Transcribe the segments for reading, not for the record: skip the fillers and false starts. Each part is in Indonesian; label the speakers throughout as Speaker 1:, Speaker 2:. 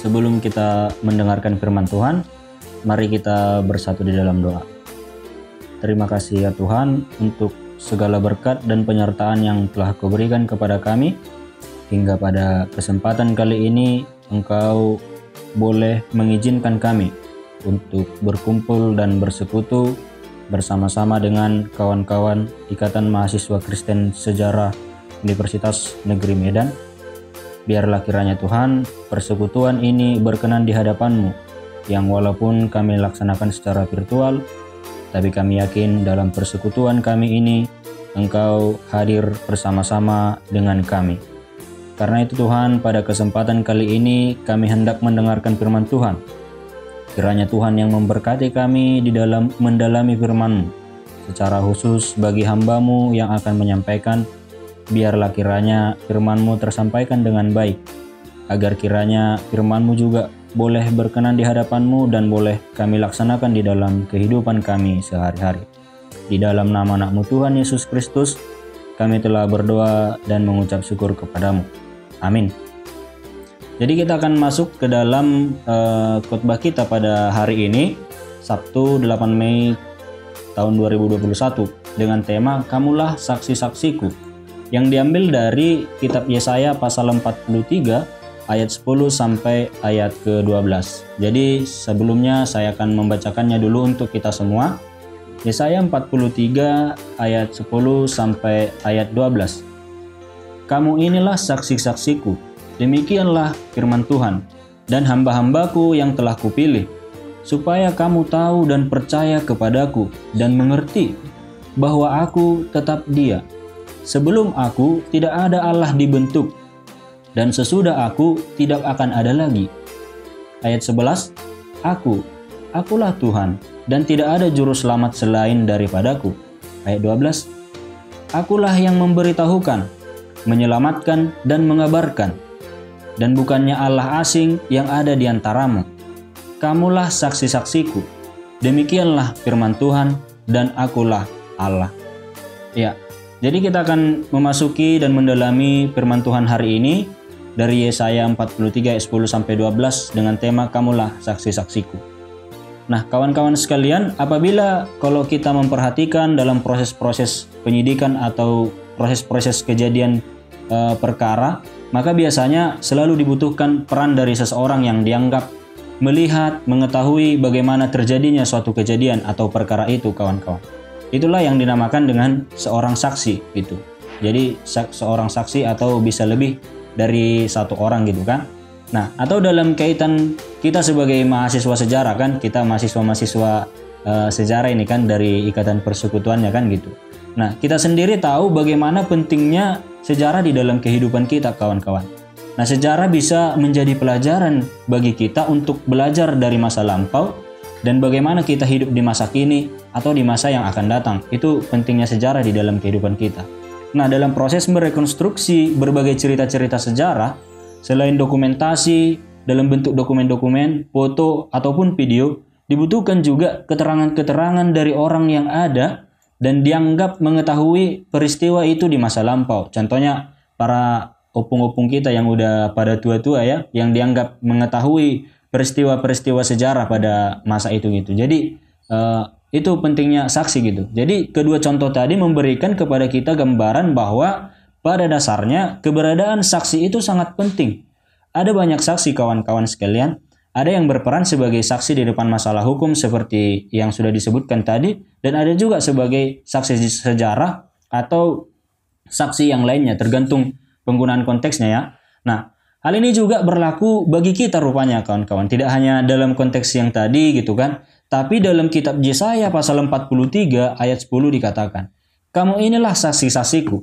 Speaker 1: Sebelum kita mendengarkan firman Tuhan, mari kita bersatu di dalam doa. Terima kasih ya Tuhan untuk segala berkat dan penyertaan yang telah Kau berikan kepada kami. Hingga pada kesempatan kali ini Engkau boleh mengizinkan kami untuk berkumpul dan bersekutu bersama-sama dengan kawan-kawan Ikatan Mahasiswa Kristen Sejarah Universitas Negeri Medan. Biarlah kiranya Tuhan, persekutuan ini berkenan di hadapan-Mu, yang walaupun kami laksanakan secara virtual, tapi kami yakin dalam persekutuan kami ini, Engkau hadir bersama-sama dengan kami. Karena itu Tuhan, pada kesempatan kali ini kami hendak mendengarkan firman Tuhan. Kiranya Tuhan yang memberkati kami di dalam mendalami firman-Mu, secara khusus bagi hamba-Mu yang akan menyampaikan. Biarlah kiranya firman-Mu tersampaikan dengan baik, agar kiranya firman-Mu juga boleh berkenan di hadapan-Mu dan boleh kami laksanakan di dalam kehidupan kami sehari-hari. Di dalam nama anak-Mu Tuhan Yesus Kristus, kami telah berdoa dan mengucap syukur kepada-Mu. Amin. Jadi kita akan masuk ke dalam khotbah kita pada hari ini, Sabtu 8 Mei tahun 2021, dengan tema Kamulah Saksi-saksiku, yang diambil dari kitab Yesaya pasal 43 ayat 10 sampai ayat ke-12. Jadi sebelumnya saya akan membacakannya dulu untuk kita semua. Yesaya 43 ayat 10 sampai ayat 12. Kamu inilah saksi-saksiku, demikianlah firman Tuhan, dan hamba-hambaku yang telah kupilih, supaya kamu tahu dan percaya kepadaku dan mengerti bahwa aku tetap Dia. Sebelum aku tidak ada Allah dibentuk, dan sesudah aku tidak akan ada lagi. Ayat 11, Akulah Tuhan, dan tidak ada juru selamat selain daripadaku. Ayat 12, Akulah yang memberitahukan, menyelamatkan, dan mengabarkan, dan bukannya Allah asing yang ada di antaramu. Kamulah saksi-saksiku, demikianlah firman Tuhan, dan akulah Allah. Ya. Jadi kita akan memasuki dan mendalami firman Tuhan hari ini dari Yesaya 43 ayat 10 sampai 12 dengan tema Kamulah Saksi-saksiku. Nah, kawan-kawan sekalian, apabila kalau kita memperhatikan dalam proses-proses penyidikan atau proses-proses kejadian perkara, maka biasanya selalu dibutuhkan peran dari seseorang yang dianggap melihat, mengetahui bagaimana terjadinya suatu kejadian atau perkara itu, kawan-kawan. Itulah yang dinamakan dengan seorang saksi gitu. Jadi seorang saksi atau bisa lebih dari satu orang gitu kan. Nah, atau dalam kaitan kita sebagai mahasiswa sejarah kan, kita mahasiswa-mahasiswa sejarah ini kan dari ikatan persekutuannya kan gitu. Nah, kita sendiri tahu bagaimana pentingnya sejarah di dalam kehidupan kita, kawan-kawan. Nah, sejarah bisa menjadi pelajaran bagi kita untuk belajar dari masa lampau dan bagaimana kita hidup di masa kini atau di masa yang akan datang. Itu pentingnya sejarah di dalam kehidupan kita. Nah, dalam proses merekonstruksi berbagai cerita-cerita sejarah, selain dokumentasi dalam bentuk dokumen-dokumen, foto, ataupun video, dibutuhkan juga keterangan-keterangan dari orang yang ada dan dianggap mengetahui peristiwa itu di masa lampau. Contohnya para opung-opung kita yang udah pada tua-tua ya, yang dianggap mengetahui peristiwa-peristiwa sejarah pada masa itu gitu. Jadi itu pentingnya saksi gitu. Jadi kedua contoh tadi memberikan kepada kita gambaran bahwa pada dasarnya keberadaan saksi itu sangat penting. Ada banyak saksi, kawan-kawan sekalian. Ada yang berperan sebagai saksi di depan masalah hukum seperti yang sudah disebutkan tadi, dan ada juga sebagai saksi sejarah atau saksi yang lainnya, tergantung penggunaan konteksnya ya. Nah, hal ini juga berlaku bagi kita rupanya, kawan-kawan. Tidak hanya dalam konteks yang tadi gitu kan, tapi dalam kitab Yesaya pasal 43 ayat 10 dikatakan, "Kamu inilah saksi-saksiku."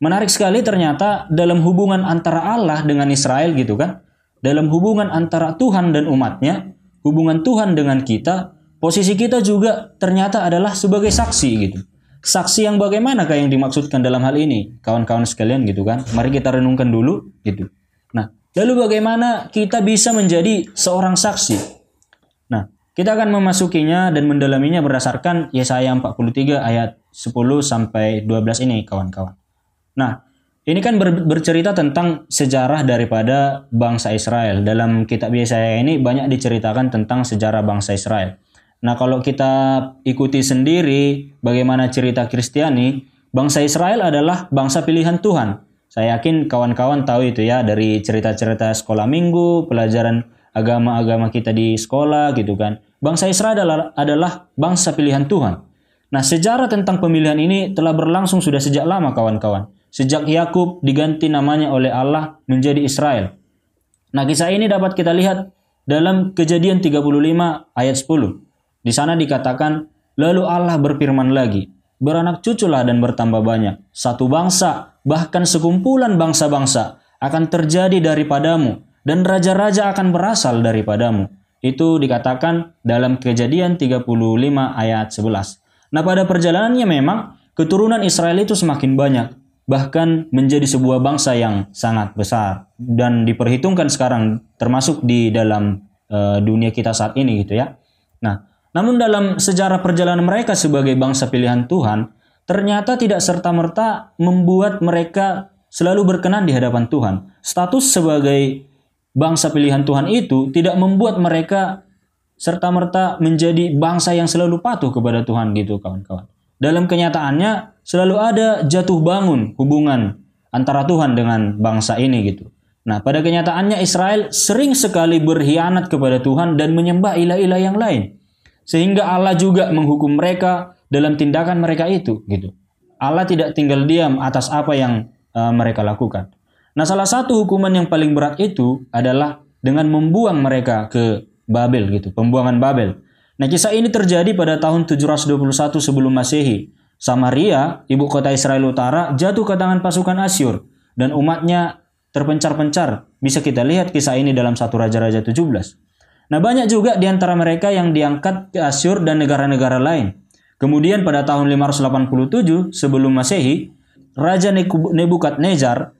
Speaker 1: Menarik sekali ternyata dalam hubungan antara Allah dengan Israel gitu kan, dalam hubungan antara Tuhan dan umatnya, hubungan Tuhan dengan kita, posisi kita juga ternyata adalah sebagai saksi gitu. Saksi yang bagaimanakah yang dimaksudkan dalam hal ini, kawan-kawan sekalian gitu kan? Mari kita renungkan dulu gitu. Nah, lalu bagaimana kita bisa menjadi seorang saksi? Kita akan memasukinya dan mendalaminya berdasarkan Yesaya 43 ayat 10 sampai 12 ini, kawan-kawan. Nah, ini kan bercerita tentang sejarah daripada bangsa Israel. Dalam kitab Yesaya ini banyak diceritakan tentang sejarah bangsa Israel. Nah, kalau kita ikuti sendiri bagaimana cerita Kristiani, bangsa Israel adalah bangsa pilihan Tuhan. Saya yakin kawan-kawan tahu itu ya, dari cerita-cerita sekolah minggu, pelajaran agama-agama kita di sekolah gitu kan. Bangsa Israel adalah bangsa pilihan Tuhan. Nah, sejarah tentang pemilihan ini telah berlangsung sudah sejak lama, kawan-kawan. Sejak Yakub diganti namanya oleh Allah menjadi Israel. Nah, kisah ini dapat kita lihat dalam Kejadian 35 ayat 10. Di sana dikatakan, lalu Allah berfirman lagi, beranak cuculah dan bertambah banyak. Satu bangsa, bahkan sekumpulan bangsa-bangsa akan terjadi daripadamu, dan raja-raja akan berasal daripadamu. Itu dikatakan dalam Kejadian 35 ayat 11. Nah, pada perjalanannya memang keturunan Israel itu semakin banyak, bahkan menjadi sebuah bangsa yang sangat besar dan diperhitungkan sekarang termasuk di dalam dunia kita saat ini gitu ya. Nah, namun dalam sejarah perjalanan mereka sebagai bangsa pilihan Tuhan, ternyata tidak serta-merta membuat mereka selalu berkenan di hadapan Tuhan. Status sebagai bangsa pilihan Tuhan itu tidak membuat mereka serta-merta menjadi bangsa yang selalu patuh kepada Tuhan gitu, kawan-kawan. Dalam kenyataannya selalu ada jatuh bangun hubungan antara Tuhan dengan bangsa ini gitu. Nah, pada kenyataannya Israel sering sekali berkhianat kepada Tuhan dan menyembah ilah-ilah yang lain. Sehingga Allah juga menghukum mereka dalam tindakan mereka itu gitu. Allah tidak tinggal diam atas apa yang mereka lakukan. Nah, salah satu hukuman yang paling berat itu adalah dengan membuang mereka ke Babel gitu, pembuangan Babel. Nah, kisah ini terjadi pada tahun 721 sebelum Masehi. Samaria, ibu kota Israel Utara, jatuh ke tangan pasukan Asyur dan umatnya terpencar-pencar. Bisa kita lihat kisah ini dalam 1 Raja-Raja 17. Nah, banyak juga di antara mereka yang diangkat ke Asyur dan negara-negara lain. Kemudian pada tahun 587 sebelum Masehi, Raja Nebukadnezar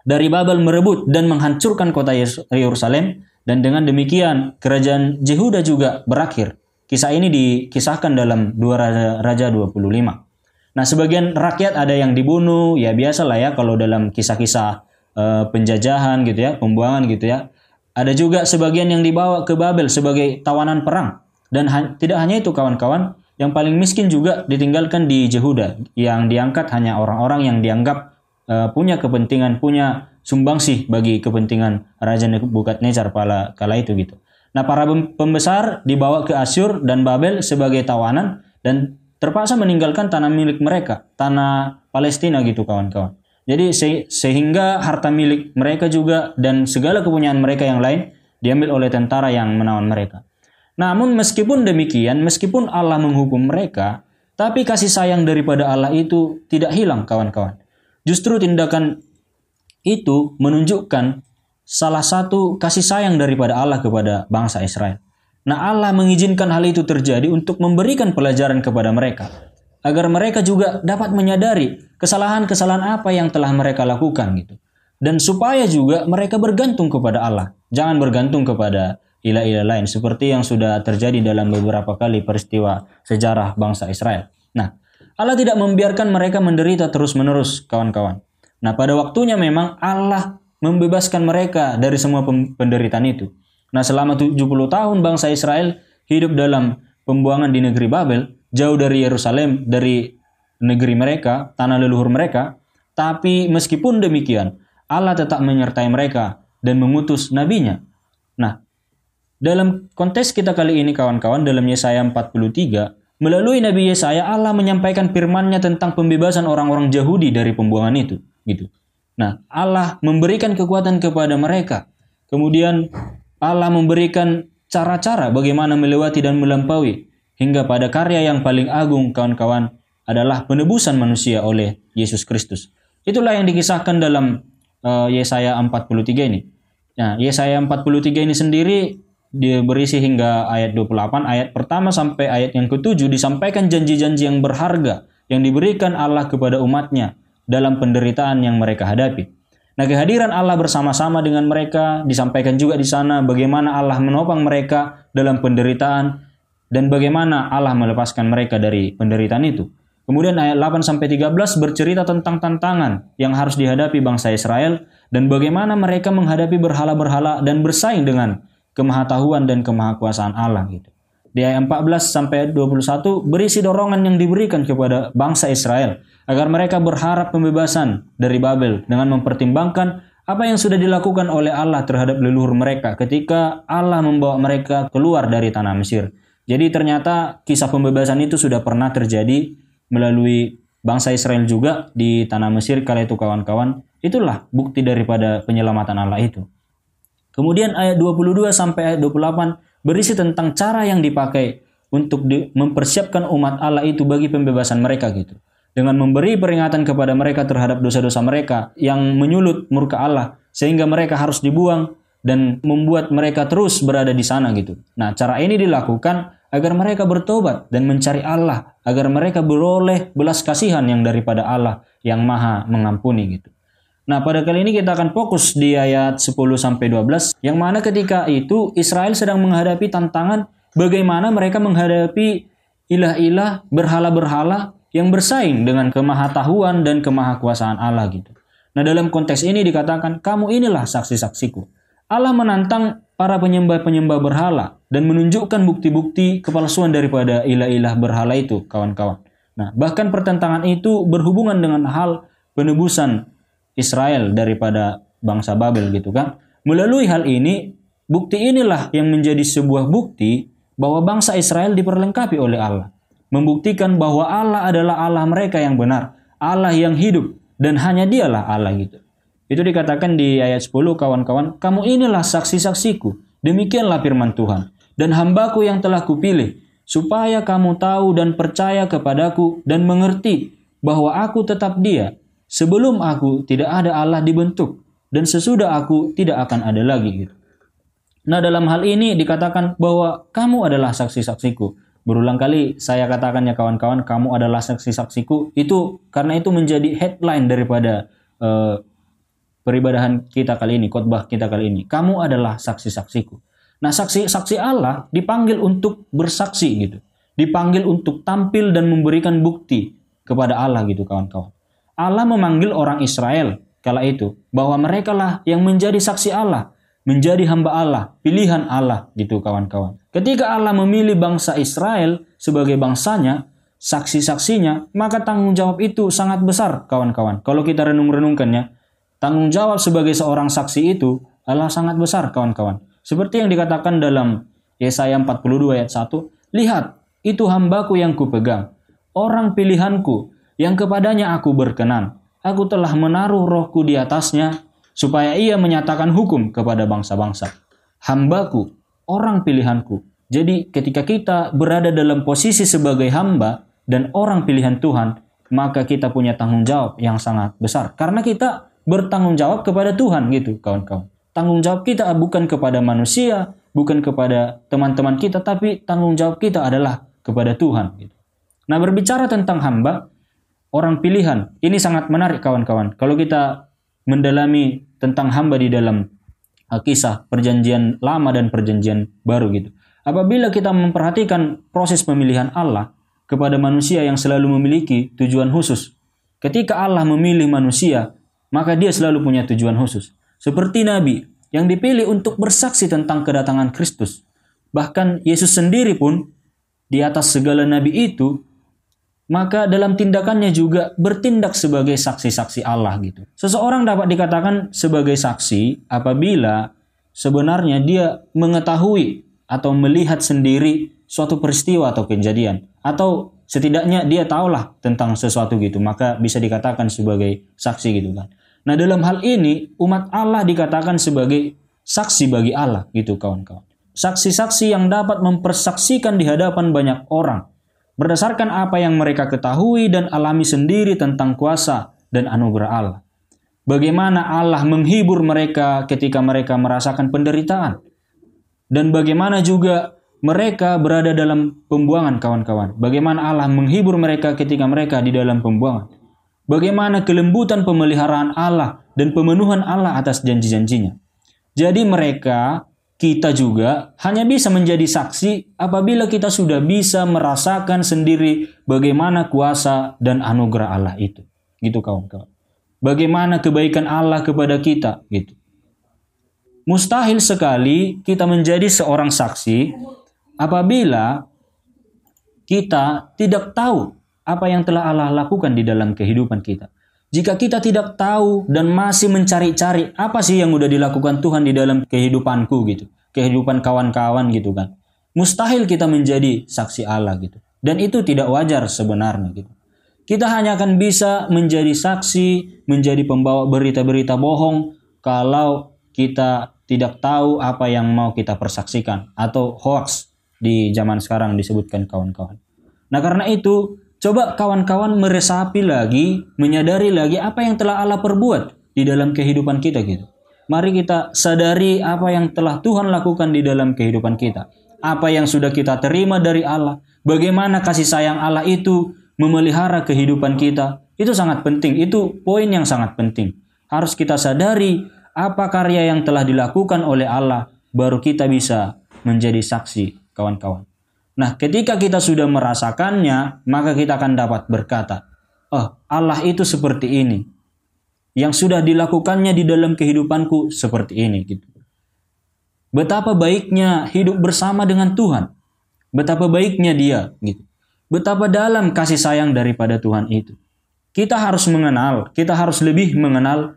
Speaker 1: dari Babel merebut dan menghancurkan kota Yerusalem, dan dengan demikian kerajaan Yehuda juga berakhir. Kisah ini dikisahkan dalam 2 Raja 25. Nah, sebagian rakyat ada yang dibunuh, ya biasalah ya kalau dalam kisah-kisah penjajahan gitu ya, pembuangan gitu ya. Ada juga sebagian yang dibawa ke Babel sebagai tawanan perang. Dan tidak hanya itu, kawan-kawan, yang paling miskin juga ditinggalkan di Yehuda, yang diangkat hanya orang-orang yang dianggap punya kepentingan, punya sumbangsih bagi kepentingan Raja Nebukadnezar kala itu gitu. Nah, para pembesar dibawa ke Asyur dan Babel sebagai tawanan dan terpaksa meninggalkan tanah milik mereka, tanah Palestina gitu, kawan-kawan. Jadi sehingga harta milik mereka juga dan segala kepunyaan mereka yang lain diambil oleh tentara yang menawan mereka. Namun meskipun demikian, meskipun Allah menghukum mereka, tapi kasih sayang daripada Allah itu tidak hilang, kawan-kawan. Justru tindakan itu menunjukkan salah satu kasih sayang daripada Allah kepada bangsa Israel. Nah, Allah mengizinkan hal itu terjadi untuk memberikan pelajaran kepada mereka, agar mereka juga dapat menyadari kesalahan-kesalahan apa yang telah mereka lakukan gitu. Dan supaya juga mereka bergantung kepada Allah. Jangan bergantung kepada ilah-ilah lain seperti yang sudah terjadi dalam beberapa kali peristiwa sejarah bangsa Israel. Nah, Allah tidak membiarkan mereka menderita terus-menerus, kawan-kawan. Nah, pada waktunya memang Allah membebaskan mereka dari semua penderitaan itu. Nah, selama 70 tahun bangsa Israel hidup dalam pembuangan di negeri Babel, jauh dari Yerusalem, dari negeri mereka, tanah leluhur mereka. Tapi meskipun demikian, Allah tetap menyertai mereka dan mengutus nabinya. Nah, dalam konteks kita kali ini, kawan-kawan, dalam Yesaya 43, melalui Nabi Yesaya, Allah menyampaikan firman-Nya tentang pembebasan orang-orang Yahudi dari pembuangan itu, gitu. Nah, Allah memberikan kekuatan kepada mereka. Kemudian Allah memberikan cara-cara bagaimana melewati dan melampaui hingga pada karya yang paling agung, kawan-kawan, adalah penebusan manusia oleh Yesus Kristus. Itulah yang dikisahkan dalam Yesaya 43 ini. Nah, Yesaya 43 ini sendiri dia berisi hingga ayat 28, ayat pertama sampai ayat yang ke-7 disampaikan janji-janji yang berharga yang diberikan Allah kepada umatnya dalam penderitaan yang mereka hadapi. Nah, kehadiran Allah bersama-sama dengan mereka disampaikan juga di sana bagaimana Allah menopang mereka dalam penderitaan dan bagaimana Allah melepaskan mereka dari penderitaan itu. Kemudian ayat 8 sampai 13 bercerita tentang tantangan yang harus dihadapi bangsa Israel dan bagaimana mereka menghadapi berhala-berhala dan bersaing dengan kemahatauan dan kemahakuasaan Allah gitu. Di ayat 14 sampai 21 berisi dorongan yang diberikan kepada bangsa Israel agar mereka berharap pembebasan dari Babel dengan mempertimbangkan apa yang sudah dilakukan oleh Allah terhadap leluhur mereka ketika Allah membawa mereka keluar dari tanah Mesir. Jadi ternyata kisah pembebasan itu sudah pernah terjadi melalui bangsa Israel juga di tanah Mesir kala itu kawan-kawan. Itulah bukti daripada penyelamatan Allah itu. Kemudian ayat 22 sampai ayat 28 berisi tentang cara yang dipakai untuk mempersiapkan umat Allah itu bagi pembebasan mereka gitu. Dengan memberi peringatan kepada mereka terhadap dosa-dosa mereka yang menyulut murka Allah sehingga mereka harus dibuang dan membuat mereka terus berada di sana gitu. Nah, cara ini dilakukan agar mereka bertobat dan mencari Allah, agar mereka beroleh belas kasihan yang daripada Allah yang Maha Mengampuni gitu. Nah, pada kali ini kita akan fokus di ayat 10 sampai 12 yang mana ketika itu Israel sedang menghadapi tantangan bagaimana mereka menghadapi ilah-ilah, berhala-berhala yang bersaing dengan kemahatahuan dan kemahakuasaan Allah gitu. Nah, dalam konteks ini dikatakan, kamu inilah saksi-saksiku. Allah menantang para penyembah-penyembah berhala dan menunjukkan bukti-bukti kepalsuan daripada ilah-ilah berhala itu, kawan-kawan. Nah, bahkan pertentangan itu berhubungan dengan hal penebusan Israel daripada bangsa Babel gitu kan. Melalui hal ini, bukti inilah yang menjadi sebuah bukti bahwa bangsa Israel diperlengkapi oleh Allah. Membuktikan bahwa Allah adalah Allah mereka yang benar, Allah yang hidup, dan hanya dialah Allah gitu. Itu dikatakan di ayat 10, kawan-kawan, kamu inilah saksi-saksiku, demikianlah firman Tuhan, dan hambaku yang telah kupilih, supaya kamu tahu dan percaya kepadaku dan mengerti bahwa aku tetap Dia. Sebelum aku tidak ada Allah dibentuk dan sesudah aku tidak akan ada lagi gitu. Nah, dalam hal ini dikatakan bahwa kamu adalah saksi-saksiku. Berulang kali saya katakan ya kawan-kawan, kamu adalah saksi-saksiku. Itu karena itu menjadi headline daripada peribadahan kita kali ini, khotbah kita kali ini. Kamu adalah saksi-saksiku. Nah, saksi-saksi Allah dipanggil untuk bersaksi gitu. Dipanggil untuk tampil dan memberikan bukti kepada Allah gitu kawan-kawan. Allah memanggil orang Israel kala itu bahwa mereka lah yang menjadi saksi Allah, menjadi hamba Allah, pilihan Allah gitu kawan-kawan. Ketika Allah memilih bangsa Israel sebagai bangsanya, saksi-saksinya, maka tanggung jawab itu sangat besar kawan-kawan. Kalau kita renung-renungkannya, tanggung jawab sebagai seorang saksi itu adalah sangat besar kawan-kawan. Seperti yang dikatakan dalam Yesaya 42 ayat 1, lihat itu hambaku yang kupegang, orang pilihanku, yang kepadanya aku berkenan. Aku telah menaruh rohku di atasnya, supaya ia menyatakan hukum kepada bangsa-bangsa. Hambaku, orang pilihanku. Jadi ketika kita berada dalam posisi sebagai hamba dan orang pilihan Tuhan, maka kita punya tanggung jawab yang sangat besar. Karena kita bertanggung jawab kepada Tuhan gitu kawan-kawan. Tanggung jawab kita bukan kepada manusia, bukan kepada teman-teman kita, tapi tanggung jawab kita adalah kepada Tuhan gitu. Nah, berbicara tentang hamba, orang pilihan, ini sangat menarik kawan-kawan. Kalau kita mendalami tentang hamba di dalam kisah perjanjian lama dan perjanjian baru gitu. Apabila kita memperhatikan proses pemilihan Allah kepada manusia yang selalu memiliki tujuan khusus. Ketika Allah memilih manusia, maka dia selalu punya tujuan khusus. Seperti Nabi yang dipilih untuk bersaksi tentang kedatangan Kristus. Bahkan Yesus sendiri pun di atas segala Nabi itu, maka dalam tindakannya juga bertindak sebagai saksi-saksi Allah gitu. Seseorang dapat dikatakan sebagai saksi apabila sebenarnya dia mengetahui atau melihat sendiri suatu peristiwa atau kejadian. Atau setidaknya dia tahulah tentang sesuatu gitu. Maka bisa dikatakan sebagai saksi gitu kan. Nah, dalam hal ini umat Allah dikatakan sebagai saksi bagi Allah gitu kawan-kawan. Saksi-saksi yang dapat mempersaksikan di hadapan banyak orang berdasarkan apa yang mereka ketahui dan alami sendiri tentang kuasa dan anugerah Allah. Bagaimana Allah menghibur mereka ketika mereka merasakan penderitaan. Dan bagaimana juga mereka berada dalam pembuangan kawan-kawan. Bagaimana Allah menghibur mereka ketika mereka di dalam pembuangan. Bagaimana kelembutan pemeliharaan Allah dan pemenuhan Allah atas janji-janjinya. Jadi kita juga hanya bisa menjadi saksi apabila kita sudah bisa merasakan sendiri bagaimana kuasa dan anugerah Allah itu. Gitu kawan-kawan. Bagaimana kebaikan Allah kepada kita gitu. Mustahil sekali kita menjadi seorang saksi apabila kita tidak tahu apa yang telah Allah lakukan di dalam kehidupan kita. Jika kita tidak tahu dan masih mencari-cari apa sih yang udah dilakukan Tuhan di dalam kehidupanku gitu, kehidupan kawan-kawan gitu kan, mustahil kita menjadi saksi Allah gitu. Dan itu tidak wajar sebenarnya gitu. Kita hanya akan bisa menjadi saksi, menjadi pembawa berita-berita bohong kalau kita tidak tahu apa yang mau kita persaksikan, atau hoax di zaman sekarang disebutkan kawan-kawan. Nah karena itu, coba kawan-kawan meresapi lagi, menyadari lagi apa yang telah Allah perbuat di dalam kehidupan kita gitu. Mari kita sadari apa yang telah Tuhan lakukan di dalam kehidupan kita. Apa yang sudah kita terima dari Allah. Bagaimana kasih sayang Allah itu memelihara kehidupan kita. Itu sangat penting, itu poin yang sangat penting. Harus kita sadari apa karya yang telah dilakukan oleh Allah, baru kita bisa menjadi saksi kawan-kawan. Nah, ketika kita sudah merasakannya, maka kita akan dapat berkata, oh, Allah itu seperti ini. Yang sudah dilakukannya di dalam kehidupanku seperti ini. Gitu. Betapa baiknya hidup bersama dengan Tuhan. Betapa baiknya dia. Gitu. Betapa dalam kasih sayang daripada Tuhan itu. Kita harus mengenal, kita harus lebih mengenal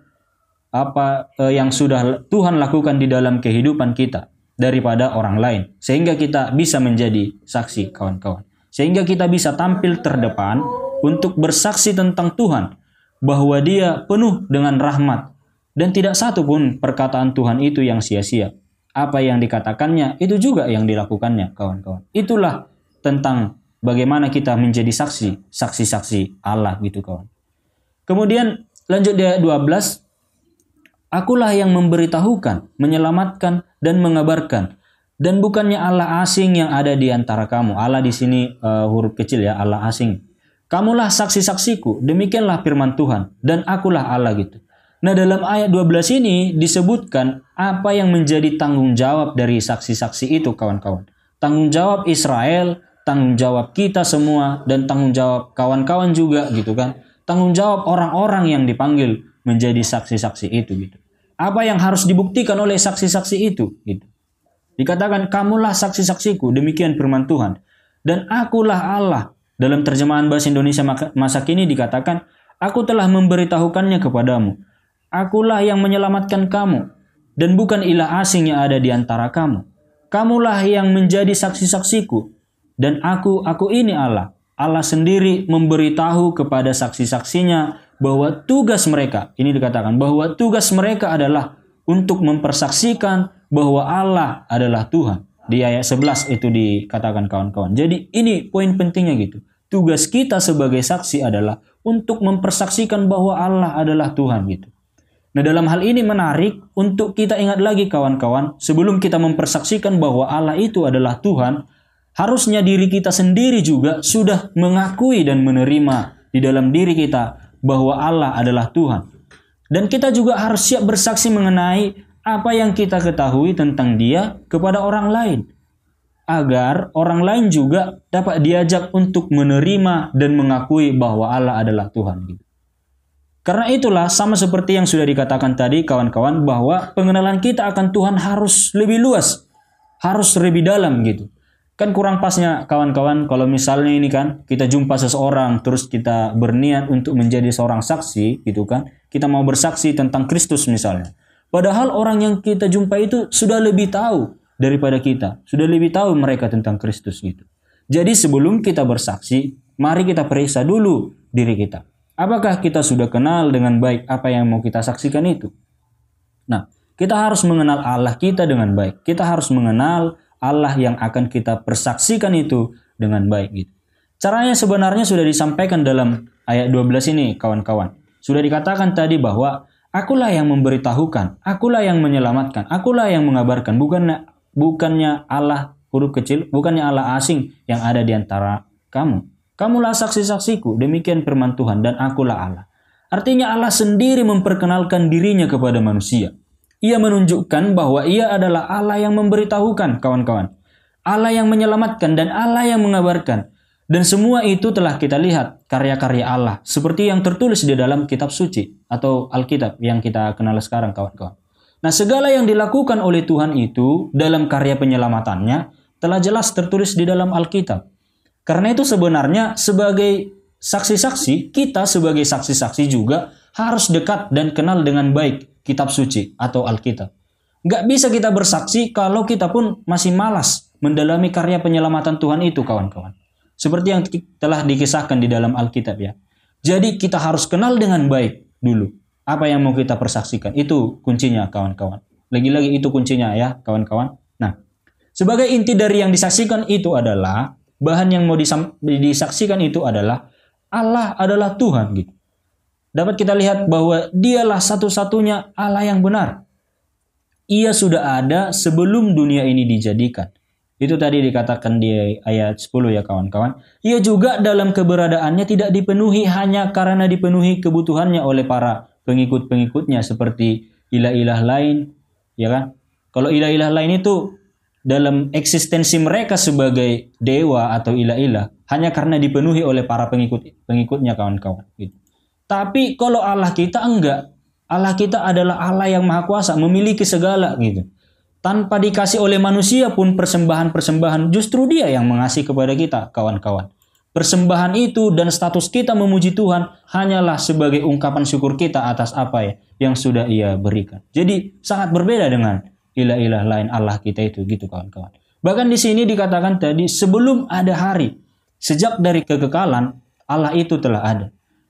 Speaker 1: apa yang sudah Tuhan lakukan di dalam kehidupan kita daripada orang lain, sehingga kita bisa menjadi saksi kawan-kawan, sehingga kita bisa tampil terdepan untuk bersaksi tentang Tuhan bahwa Dia penuh dengan rahmat dan tidak satu pun perkataan Tuhan itu yang sia-sia. Apa yang dikatakannya itu juga yang dilakukannya kawan-kawan. Itulah tentang bagaimana kita menjadi saksi Allah gitu kawan. Kemudian lanjut di ayat 12. Akulah yang memberitahukan, menyelamatkan, dan mengabarkan. Dan bukannya Allah asing yang ada di antara kamu. Allah di sini huruf kecil ya, Allah asing. Kamulah saksi-saksiku, demikianlah firman Tuhan. Dan akulah Allah gitu. Nah dalam ayat 12 ini disebutkan apa yang menjadi tanggung jawab dari saksi-saksi itu kawan-kawan. Tanggung jawab Israel, tanggung jawab kita semua, dan tanggung jawab kawan-kawan juga gitu kan. Tanggung jawab orang-orang yang dipanggil menjadi saksi-saksi itu gitu. Apa yang harus dibuktikan oleh saksi-saksi itu gitu. Dikatakan kamulah saksi-saksiku, demikian firman Tuhan. Dan akulah Allah. Dalam terjemahan bahasa Indonesia masa kini dikatakan, aku telah memberitahukannya kepadamu. Akulah yang menyelamatkan kamu dan bukan ilah asing yang ada di antara kamu. Kamulah yang menjadi saksi-saksiku dan aku ini Allah. Allah sendiri memberitahu kepada saksi-saksinya bahwa tugas mereka, ini dikatakan bahwa tugas mereka adalah untuk mempersaksikan bahwa Allah adalah Tuhan. Di ayat 11 itu dikatakan kawan-kawan. Jadi ini poin pentingnya gitu. Tugas kita sebagai saksi adalah untuk mempersaksikan bahwa Allah adalah Tuhan gitu. Nah dalam hal ini menarik untuk kita ingat lagi kawan-kawan, sebelum kita mempersaksikan bahwa Allah itu adalah Tuhan, harusnya diri kita sendiri juga sudah mengakui dan menerima di dalam diri kita bahwa Allah adalah Tuhan. Dan kita juga harus siap bersaksi mengenai apa yang kita ketahui tentang Dia kepada orang lain. Agar orang lain juga dapat diajak untuk menerima dan mengakui bahwa Allah adalah Tuhan. Karena itulah sama seperti yang sudah dikatakan tadi kawan-kawan, bahwa pengenalan kita akan Tuhan harus lebih luas, harus lebih dalam gitu. Kan kurang pasnya kawan-kawan kalau misalnya ini kan kita jumpa seseorang terus kita berniat untuk menjadi seorang saksi gitu kan. Kita mau bersaksi tentang Kristus misalnya. Padahal orang yang kita jumpa itu sudah lebih tahu daripada kita. Sudah lebih tahu mereka tentang Kristus gitu. Jadi sebelum kita bersaksi, mari kita periksa dulu diri kita. Apakah kita sudah kenal dengan baik apa yang mau kita saksikan itu? Nah, kita harus mengenal Allah kita dengan baik. Kita harus mengenal Allah yang akan kita persaksikan itu dengan baik gitu. Caranya sebenarnya sudah disampaikan dalam ayat 12 ini kawan-kawan. Sudah dikatakan tadi bahwa akulah yang memberitahukan, akulah yang menyelamatkan, akulah yang mengabarkan, bukannya Allah huruf kecil, bukannya Allah asing yang ada di antara kamu. Kamulah saksi-saksiku, demikian firman Tuhan, dan akulah Allah. Artinya Allah sendiri memperkenalkan dirinya kepada manusia. Ia menunjukkan bahwa ia adalah Allah yang memberitahukan, kawan-kawan. Allah yang menyelamatkan dan Allah yang mengabarkan. Dan semua itu telah kita lihat karya-karya Allah. Seperti yang tertulis di dalam kitab suci atau Alkitab yang kita kenal sekarang, kawan-kawan. Nah, segala yang dilakukan oleh Tuhan itu dalam karya penyelamatannya telah jelas tertulis di dalam Alkitab. Karena itu sebenarnya sebagai saksi-saksi, kita sebagai saksi-saksi juga harus dekat dan kenal dengan baik kitab suci atau Alkitab. Nggak bisa kita bersaksi kalau kita pun masih malas mendalami karya penyelamatan Tuhan itu, kawan-kawan. Seperti yang telah dikisahkan di dalam Alkitab ya. Jadi kita harus kenal dengan baik dulu apa yang mau kita persaksikan. Itu kuncinya, kawan-kawan. Lagi-lagi itu kuncinya ya, kawan-kawan. Nah, sebagai inti dari yang disaksikan itu adalah, bahan yang mau disaksikan itu adalah Allah adalah Tuhan gitu. Dapat kita lihat bahwa dialah satu-satunya Allah yang benar. Ia sudah ada sebelum dunia ini dijadikan. Itu tadi dikatakan di ayat 10 ya, kawan-kawan. Ia juga dalam keberadaannya tidak dipenuhi hanya karena dipenuhi kebutuhannya oleh para pengikut-pengikutnya seperti ilah-ilah lain, ya kan? Kalau ilah-ilah lain itu dalam eksistensi mereka sebagai dewa atau ilah-ilah hanya karena dipenuhi oleh para pengikutnya, kawan-kawan gitu. Tapi kalau Allah kita enggak. Allah kita adalah Allah yang maha kuasa, memiliki segala gitu. Tanpa dikasih oleh manusia pun persembahan-persembahan, justru Dia yang mengasihi kepada kita, kawan-kawan. Persembahan itu dan status kita memuji Tuhan hanyalah sebagai ungkapan syukur kita atas apa ya yang sudah Ia berikan. Jadi sangat berbeda dengan ilah-ilah lain Allah kita itu gitu, kawan-kawan. Bahkan di sini dikatakan tadi sebelum ada hari, sejak dari kekekalan Allah itu telah ada.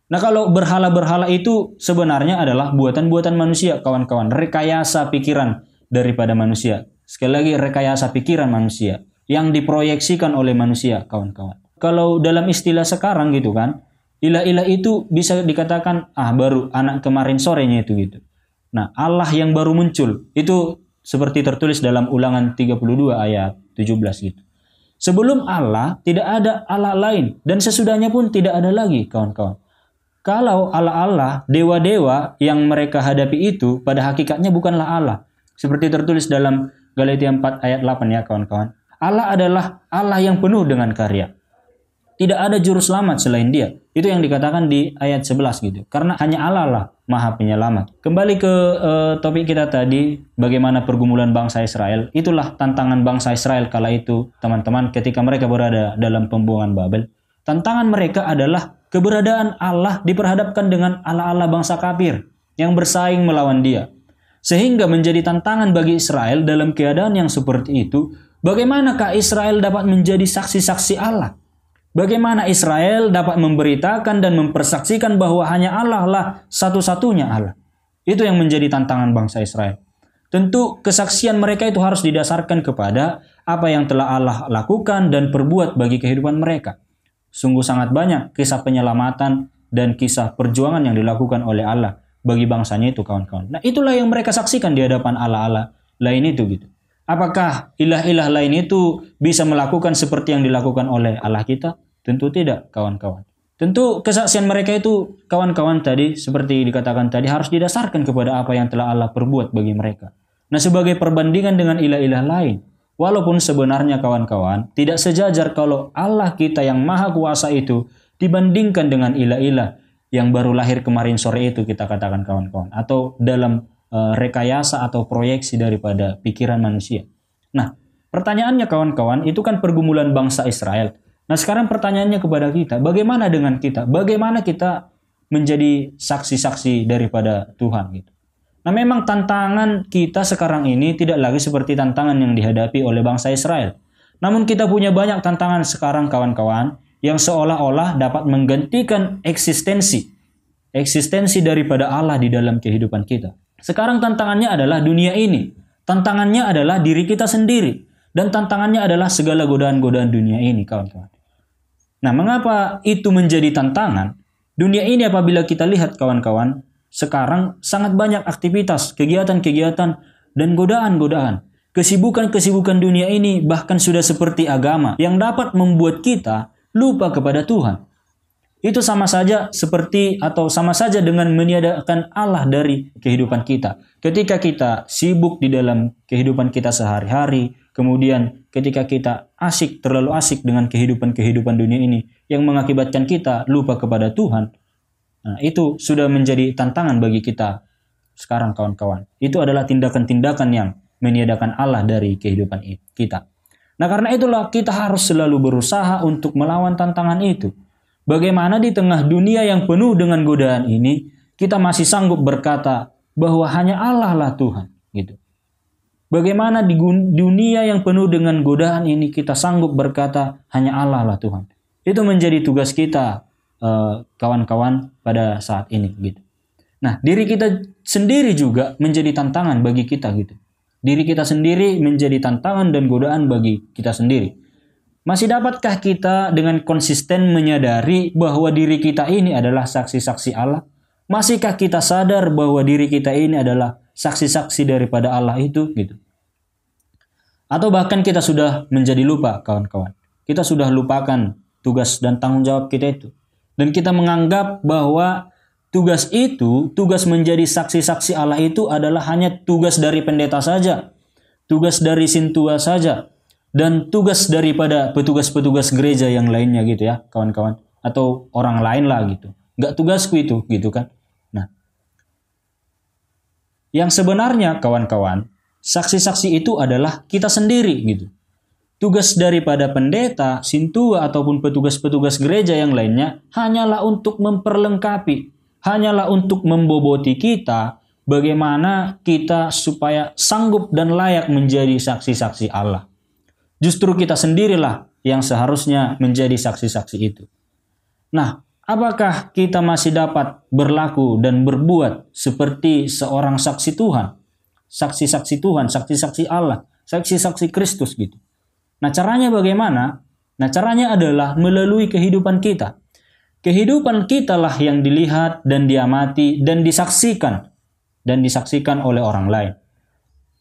Speaker 1: Nah, kalau berhala-berhala itu sebenarnya adalah buatan-buatan manusia, kawan-kawan, rekayasa pikiran daripada manusia. Sekali lagi, rekayasa pikiran manusia yang diproyeksikan oleh manusia, kawan-kawan. Kalau dalam istilah sekarang gitu kan, ilah-ilah itu bisa dikatakan baru anak kemarin sorenya itu gitu. Nah, Allah yang baru muncul itu seperti tertulis dalam Ulangan 32 ayat 17 gitu. Sebelum Allah tidak ada Allah lain dan sesudahnya pun tidak ada lagi, kawan-kawan. Kalau Allah-Allah, dewa-dewa yang mereka hadapi itu pada hakikatnya bukanlah Allah. Seperti tertulis dalam Galatia 4 ayat 8 ya, kawan-kawan. Allah adalah Allah yang penuh dengan karya. Tidak ada juru selamat selain Dia. Itu yang dikatakan di ayat 11 gitu. Karena hanya Allah lah Maha Penyelamat. Kembali ke topik kita tadi, bagaimana pergumulan bangsa Israel. Itulah tantangan bangsa Israel kala itu, teman-teman, ketika mereka berada dalam pembuangan Babel. Tantangan mereka adalah keberadaan Allah diperhadapkan dengan Allah-Allah bangsa kafir yang bersaing melawan Dia. Sehingga menjadi tantangan bagi Israel dalam keadaan yang seperti itu, bagaimanakah Israel dapat menjadi saksi-saksi Allah? Bagaimana Israel dapat memberitakan dan mempersaksikan bahwa hanya Allah lah satu-satunya Allah? Itu yang menjadi tantangan bangsa Israel. Tentu kesaksian mereka itu harus didasarkan kepada apa yang telah Allah lakukan dan perbuat bagi kehidupan mereka. Sungguh sangat banyak kisah penyelamatan dan kisah perjuangan yang dilakukan oleh Allah bagi bangsanya itu, kawan-kawan. Nah, itulah yang mereka saksikan di hadapan Allah-Allah lain itu gitu. Apakah ilah-ilah lain itu bisa melakukan seperti yang dilakukan oleh Allah kita? Tentu tidak, kawan-kawan. Tentu kesaksian mereka itu, kawan-kawan, tadi seperti dikatakan tadi harus didasarkan kepada apa yang telah Allah perbuat bagi mereka. Nah, sebagai perbandingan dengan ilah-ilah lain, walaupun sebenarnya, kawan-kawan, tidak sejajar kalau Allah kita yang maha kuasa itu dibandingkan dengan ilah-ilah yang baru lahir kemarin sore itu, kita katakan, kawan-kawan, atau dalam rekayasa atau proyeksi daripada pikiran manusia. Nah, pertanyaannya, kawan-kawan, itu kan pergumulan bangsa Israel. Nah, sekarang pertanyaannya kepada kita, bagaimana dengan kita? Bagaimana kita menjadi saksi-saksi daripada Tuhan gitu? Nah, memang tantangan kita sekarang ini tidak lagi seperti tantangan yang dihadapi oleh bangsa Israel. Namun kita punya banyak tantangan sekarang, kawan-kawan, yang seolah-olah dapat menggantikan eksistensi daripada Allah di dalam kehidupan kita. Sekarang tantangannya adalah dunia ini. Tantangannya adalah diri kita sendiri. Dan tantangannya adalah segala godaan-godaan dunia ini, kawan-kawan. Nah, mengapa itu menjadi tantangan? Dunia ini apabila kita lihat, kawan-kawan, sekarang sangat banyak aktivitas, kegiatan-kegiatan, dan godaan-godaan. Kesibukan-kesibukan dunia ini bahkan sudah seperti agama yang dapat membuat kita lupa kepada Tuhan. itu sama saja seperti atau sama saja dengan meniadakan Allah dari kehidupan kita. Ketika kita sibuk di dalam kehidupan kita sehari-hari, kemudian ketika kita terlalu asik dengan kehidupan dunia ini yang mengakibatkan kita lupa kepada Tuhan, nah, itu sudah menjadi tantangan bagi kita sekarang kawan-kawan. Itu adalah tindakan-tindakan yang meniadakan Allah dari kehidupan kita. Nah, karena itulah kita harus selalu berusaha untuk melawan tantangan itu. Bagaimana di tengah dunia yang penuh dengan godaan ini, kita masih sanggup berkata bahwa hanya Allah lah Tuhan, gitu. Bagaimana di dunia yang penuh dengan godaan ini kita sanggup berkata hanya Allah lah Tuhan. Itu menjadi tugas kita, kawan-kawan, pada saat ini, gitu. Nah, diri kita sendiri juga menjadi tantangan bagi kita, gitu. Diri kita sendiri menjadi tantangan dan godaan bagi kita sendiri. Masih dapatkah kita dengan konsisten menyadari bahwa diri kita ini adalah saksi-saksi Allah? Masihkah kita sadar bahwa diri kita ini adalah saksi-saksi daripada Allah itu, gitu? Atau bahkan kita sudah menjadi lupa, kawan-kawan. Kita sudah lupakan tugas dan tanggung jawab kita itu. Dan kita menganggap bahwa tugas menjadi saksi-saksi Allah itu adalah hanya tugas dari pendeta saja, tugas dari sintua saja, dan tugas daripada petugas-petugas gereja yang lainnya, gitu ya, kawan-kawan. Atau orang lain lah, gitu. Nggak tugasku itu, gitu kan. Nah, yang sebenarnya, kawan-kawan, saksi-saksi itu adalah kita sendiri, gitu. Tugas daripada pendeta, sintua, ataupun petugas-petugas gereja yang lainnya hanyalah untuk memperlengkapi, hanyalah untuk memboboti kita bagaimana kita supaya sanggup dan layak menjadi saksi-saksi Allah. Justru kita sendirilah yang seharusnya menjadi saksi-saksi itu. Nah, apakah kita masih dapat berlaku dan berbuat seperti seorang saksi Tuhan? Saksi-saksi Tuhan, saksi-saksi Allah, saksi-saksi Kristus, gitu. Nah, caranya bagaimana? Nah, caranya adalah melalui kehidupan kita. Kehidupan kita lah yang dilihat dan diamati dan disaksikan oleh orang lain.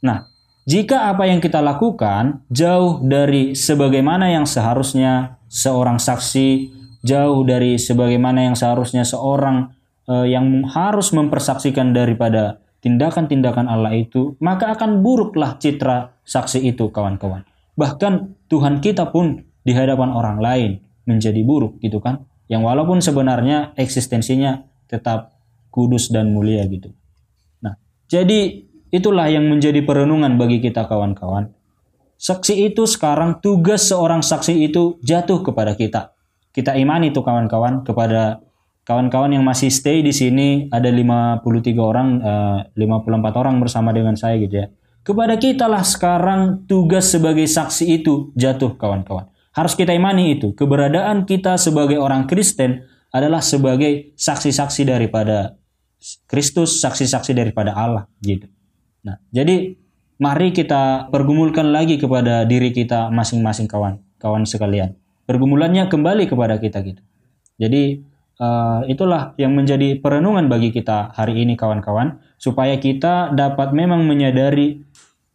Speaker 1: Nah, jika apa yang kita lakukan jauh dari sebagaimana yang seharusnya seorang saksi, jauh dari sebagaimana yang seharusnya seorang yang harus mempersaksikan daripada tindakan-tindakan Allah itu, maka akan buruklah citra saksi itu, kawan-kawan. Bahkan Tuhan kita pun di hadapan orang lain menjadi buruk, gitu kan. Yang walaupun sebenarnya eksistensinya tetap kudus dan mulia, gitu. Nah, jadi itulah yang menjadi perenungan bagi kita, kawan-kawan. Saksi itu sekarang, tugas seorang saksi itu jatuh kepada kita. Kita imani itu, kawan-kawan, kepada kawan-kawan yang masih stay di sini, ada 53 orang, 54 orang bersama dengan saya, gitu ya. Kepada kita lah sekarang tugas sebagai saksi itu jatuh, kawan-kawan. Harus kita imani itu. Keberadaan kita sebagai orang Kristen adalah sebagai saksi-saksi daripada Kristus, saksi-saksi daripada Allah, gitu. Nah, jadi mari kita pergumulkan lagi kepada diri kita masing-masing, kawan sekalian. Pergumulannya kembali kepada kita, gitu. Jadi itulah yang menjadi perenungan bagi kita hari ini, kawan-kawan, supaya kita dapat memang menyadari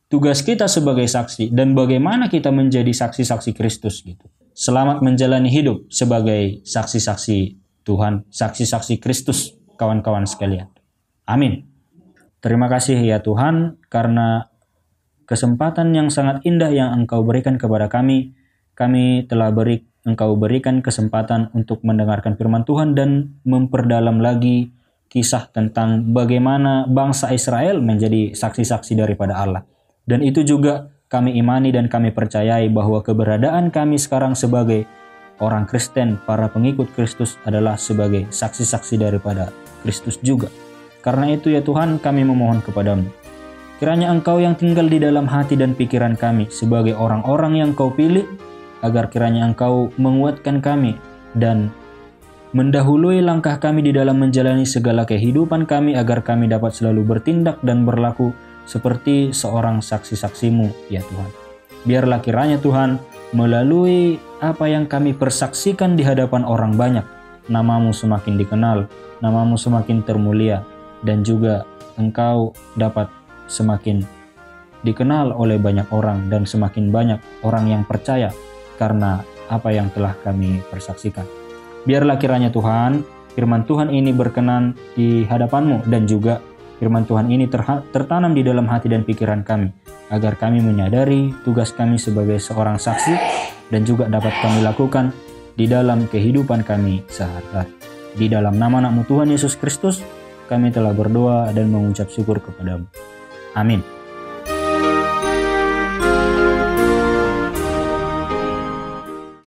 Speaker 1: tugas kita sebagai saksi dan bagaimana kita menjadi saksi-saksi Kristus, gitu. Selamat menjalani hidup sebagai saksi-saksi Tuhan, saksi-saksi Kristus, kawan-kawan sekalian. Amin. Terima kasih ya Tuhan, karena kesempatan yang sangat indah yang Engkau berikan kepada kami. Kami telah Engkau berikan kesempatan untuk mendengarkan firman Tuhan dan memperdalam lagi kisah tentang bagaimana bangsa Israel menjadi saksi-saksi daripada Allah. Dan itu juga kami imani dan kami percayai bahwa keberadaan kami sekarang sebagai orang Kristen, para pengikut Kristus adalah sebagai saksi-saksi daripada Kristus juga. Karena itu ya Tuhan, kami memohon kepadamu. Kiranya Engkau yang tinggal di dalam hati dan pikiran kami sebagai orang-orang yang Kau pilih, agar kiranya Engkau menguatkan kami dan mendahului langkah kami di dalam menjalani segala kehidupan kami, agar kami dapat selalu bertindak dan berlaku seperti seorang saksi-saksi-Mu ya Tuhan. Biarlah kiranya Tuhan, melalui apa yang kami persaksikan di hadapan orang banyak, nama-Mu semakin dikenal, nama-Mu semakin termulia, dan juga Engkau dapat semakin dikenal oleh banyak orang dan semakin banyak orang yang percaya karena apa yang telah kami persaksikan. Biarlah kiranya Tuhan, firman Tuhan ini berkenan di hadapan-Mu, dan juga firman Tuhan ini tertanam di dalam hati dan pikiran kami, agar kami menyadari tugas kami sebagai seorang saksi dan juga dapat kami lakukan di dalam kehidupan kami sehari-hari. Di dalam nama anak-Mu Tuhan Yesus Kristus, kami telah berdoa dan mengucap syukur kepadamu. Amin.